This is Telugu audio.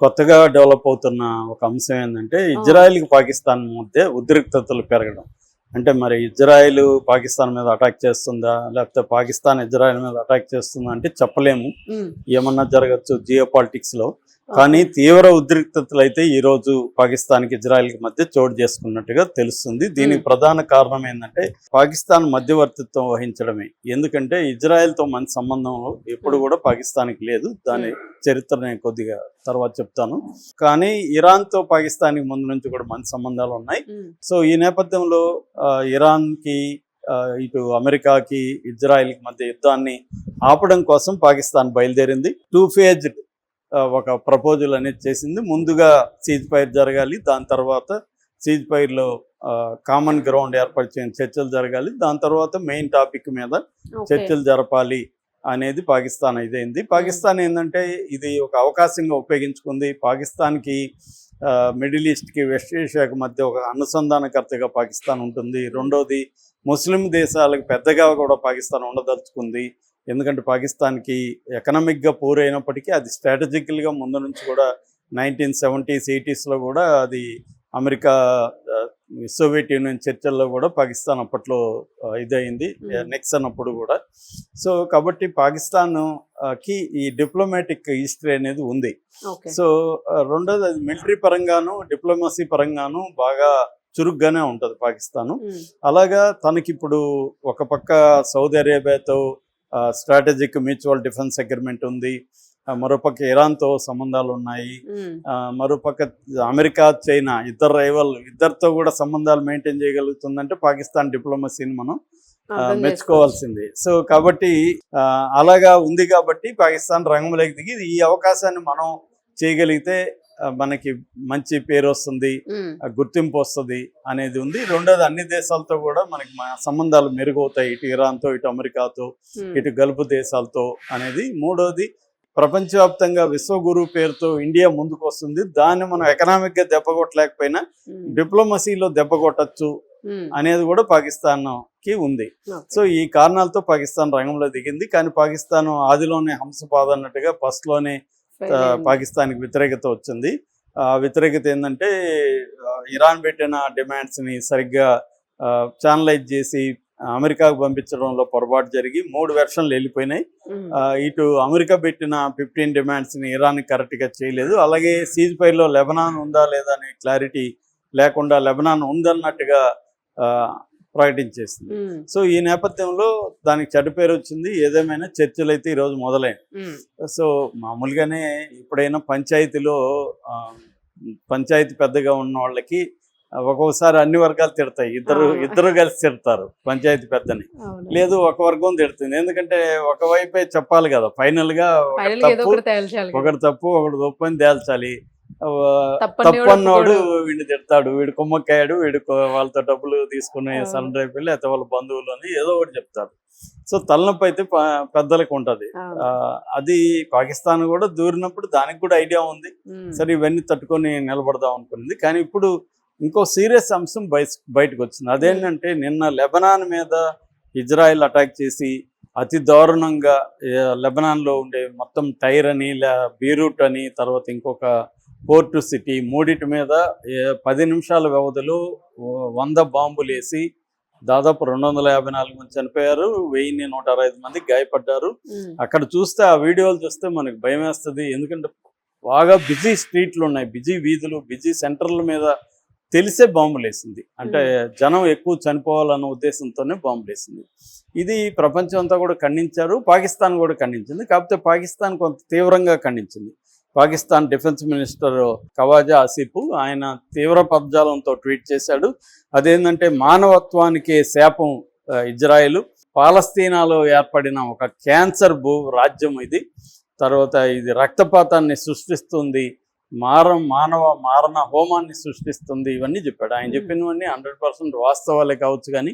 కొత్తగా డెవలప్ అవుతున్న ఒక అంశం ఏంటంటే ఇజ్రాయెల్కి పాకిస్తాన్ మధ్య ఉద్రిక్తతలు పెరగడం. అంటే మరి ఇజ్రాయెల్ పాకిస్తాన్ మీద అటాక్ చేస్తుందా, లేకపోతే పాకిస్తాన్ ఇజ్రాయెల్ మీద అటాక్ చేస్తుందా అంటే చెప్పలేము. ఏమన్నా జరగచ్చు జియో పాలిటిక్స్లో. కానీ తీవ్ర ఉద్రిక్తతలు అయితే ఈరోజు పాకిస్తాన్కి ఇజ్రాయెల్కి మధ్య చోటు చేసుకున్నట్టుగా తెలుస్తుంది. దీనికి ప్రధాన కారణం ఏంటంటే పాకిస్తాన్ మధ్యవర్తిత్వం వహించడమే. ఎందుకంటే ఇజ్రాయెల్తో మంచి సంబంధం ఎప్పుడు కూడా పాకిస్తాన్కి లేదు. దాని చరిత్ర నేను కొద్దిగా తర్వాత చెప్తాను. కానీ ఇరాన్తో పాకిస్తాన్కి ముందు నుంచి కూడా మంచి సంబంధాలు ఉన్నాయి. సో ఈ నేపథ్యంలో ఇరాన్కి ఇటు అమెరికాకి ఇజ్రాయెల్కి మధ్య యుద్ధాన్ని ఆపడం కోసం పాకిస్తాన్ బయలుదేరింది. 2 ఫేజ్డ్ ఒక ప్రపోజల్ అనేది చేసింది. ముందుగా సీజ్ ఫైర్ జరగాలి, దాని తర్వాత సీజ్ ఫైర్లో కామన్ గ్రౌండ్ ఏర్పరిచే చర్చలు జరగాలి, దాని తర్వాత మెయిన్ టాపిక్ మీద చర్చలు జరపాలి అనేది పాకిస్తాన్ ఇదైంది. పాకిస్తాన్ ఏంటంటే ఇది ఒక అవకాశంగా ఉపయోగించుకుంది. పాకిస్తాన్కి మిడిల్ ఈస్ట్కి వెస్ట్ ఏషియాకి మధ్య ఒక అనుసంధానకర్తగా పాకిస్తాన్ ఉంటుంది. రెండోది ముస్లిం దేశాలకు పెద్దగా కూడా పాకిస్తాన్ ఉండదలుచుకుంది. ఎందుకంటే పాకిస్తాన్కి ఎకనామిక్గా పూర్ అయినప్పటికీ అది స్ట్రాటజికల్గా ముందు నుంచి కూడా 1970s 80sలో కూడా అది అమెరికా సోవియట్ యూనియన్ చర్చల్లో కూడా పాకిస్తాన్ అప్పట్లో ఇదయింది, నిక్సన్ అప్పుడు కూడా. సో కాబట్టి పాకిస్తాన్కి ఈ డిప్లొమాటిక్ హిస్టరీ అనేది ఉంది. సో రెండోది అది మిలిటరీ పరంగాను డిప్లొమసీ పరంగాను బాగా చురుగ్గానే ఉంటుంది పాకిస్తాను. అలాగా తనకిప్పుడు ఒక పక్క సౌదీ అరేబియాతో స్ట్రాటజిక్ మ్యూచువల్ డిఫెన్స్ అగ్రిమెంట్ ఉంది, మరోపక్క ఇరాన్తో సంబంధాలు ఉన్నాయి, మరోపక్క అమెరికా చైనా ఇద్దరితో కూడా సంబంధాలు మెయింటైన్ చేయగలుగుతుందంటే పాకిస్తాన్ డిప్లొమసీని మనం మెచ్చుకోవాల్సింది. సో కాబట్టి అలాగా ఉంది కాబట్టి పాకిస్తాన్ రంగంలోకి దిగి ఈ అవకాశాన్ని మనం చేయగలిగితే మనకి మంచి పేరు వస్తుంది, గుర్తింపు వస్తుంది అనేది ఉంది. రెండోది అన్ని దేశాలతో కూడా మనకి సంబంధాలు మెరుగవుతాయి, ఇటు ఇరాన్తో, ఇటు అమెరికాతో, ఇటు గల్ఫ్ దేశాలతో అనేది. మూడోది ప్రపంచవ్యాప్తంగా విశ్వగురు పేరుతో ఇండియా ముందుకు వస్తుంది. దాన్ని మనం ఎకనామిక్గా దెబ్బ కొట్టలేకపోయినా డిప్లొమసీలో దెబ్బ కొట్టచ్చు అనేది కూడా పాకిస్తాన్కి ఉంది. సో ఈ కారణాలతో పాకిస్తాన్ రంగంలో దిగింది. కానీ పాకిస్తాన్ ఆదిలోనే హంసపాదన్నట్టుగా ఫస్ట్లోనే పాకిస్తాన్కి వ్యతిరేకత వచ్చింది. ఆ వ్యతిరేకత ఏంటంటే ఇరాన్ పెట్టిన డిమాండ్స్ని సరిగ్గా ఛానలైజ్ చేసి అమెరికాకు పంపించడంలో పొరపాటు జరిగి 3 వెర్షన్లు వెళ్ళిపోయినాయి. ఇటు అమెరికా పెట్టిన 15 డిమాండ్స్ని ఇరాన్ కరెక్ట్గా చేయలేదు. అలాగే సీజ్ ఫైర్లో లెబనాన్ ఉందా లేదా అనే క్లారిటీ లేకుండా లెబనాన్ ఉందన్నట్టుగా ప్రకటించేసింది. సో ఈ నేపథ్యంలో దానికి చెడ్డ పేరు వచ్చింది. ఏదేమైనా చర్చలు అయితే ఈరోజు మొదలైనవి. సో మామూలుగానే ఎప్పుడైనా పంచాయతీలో పంచాయతీ పెద్దగా ఉన్న వాళ్ళకి ఒక్కొక్కసారి అన్ని వర్గాలు తిడతాయి, ఇద్దరు కలిసి తిడతారు పంచాయతీ పెద్దని, లేదు ఒక వర్గం తిడుతుంది. ఎందుకంటే ఒకవైపే చెప్పాలి కదా, ఫైనల్ గా ఒకటి తప్పు ఒకటి తప్పు అని తేల్చాలి. తప్పన్నోడు వీడిని తిడతాడు, వీడు కుమ్మక్కాయాడు, వీడు వాళ్ళతో డబ్బులు తీసుకునే సరెండర్ అయిపోయి లేకపోతే వాళ్ళ బంధువులు అని ఏదో ఒకటి చెప్తాడు. సో తలనొప్పి అయితే పెద్దలకు ఉంటది. అది పాకిస్తాన్ కూడా దూరినప్పుడు దానికి కూడా ఐడియా ఉంది, సరే ఇవన్నీ తట్టుకొని నిలబడదాం అనుకున్నది. కానీ ఇప్పుడు ఇంకో సీరియస్ అంశం బయటకు వచ్చింది. అదేంటంటే నిన్న లెబనాన్ మీద ఇజ్రాయెల్ అటాక్ చేసి అతి దారుణంగా లెబనాన్లో ఉండే మొత్తం టైర్ అని బీరూట్ అని తర్వాత ఇంకొక పోర్టు సిటీ మూడిటి మీద 10 నిమిషాల వ్యవధిలో 100 బాంబులు వేసి దాదాపు 254 మంది చనిపోయారు, 1165 మంది గాయపడ్డారు. అక్కడ చూస్తే ఆ వీడియోలు చూస్తే మనకు భయం వేస్తుంది. ఎందుకంటే బాగా బిజీ స్ట్రీట్లు ఉన్నాయి, బిజీ వీధులు, బిజీ సెంటర్ల మీద తెలిసే బాంబులు వేసింది. అంటే జనం ఎక్కువ చనిపోవాలన్న ఉద్దేశంతోనే బాంబులు వేసింది. ఇది ప్రపంచం అంతా కూడా ఖండించారు, పాకిస్తాన్ కూడా ఖండించింది. కాకపోతే పాకిస్తాన్ కొంత తీవ్రంగా ఖండించింది. పాకిస్తాన్ డిఫెన్స్ మినిస్టర్ ఖవాజా ఆసిఫ్ ఆయన తీవ్ర పదజాలంతో ట్వీట్ చేశాడు. అదేంటంటే మానవత్వానికి శాపం ఇజ్రాయెల్, పాలస్తీనాలో ఏర్పడిన ఒక క్యాన్సర్ రాజ్యం ఇది, తర్వాత ఇది రక్తపాతాన్ని సృష్టిస్తుంది, మానవ మారణ హోమాన్ని సృష్టిస్తుంది, ఇవన్నీ చెప్పాడు. ఆయన చెప్పినవన్నీ 100% వాస్తవాలే కావచ్చు. కానీ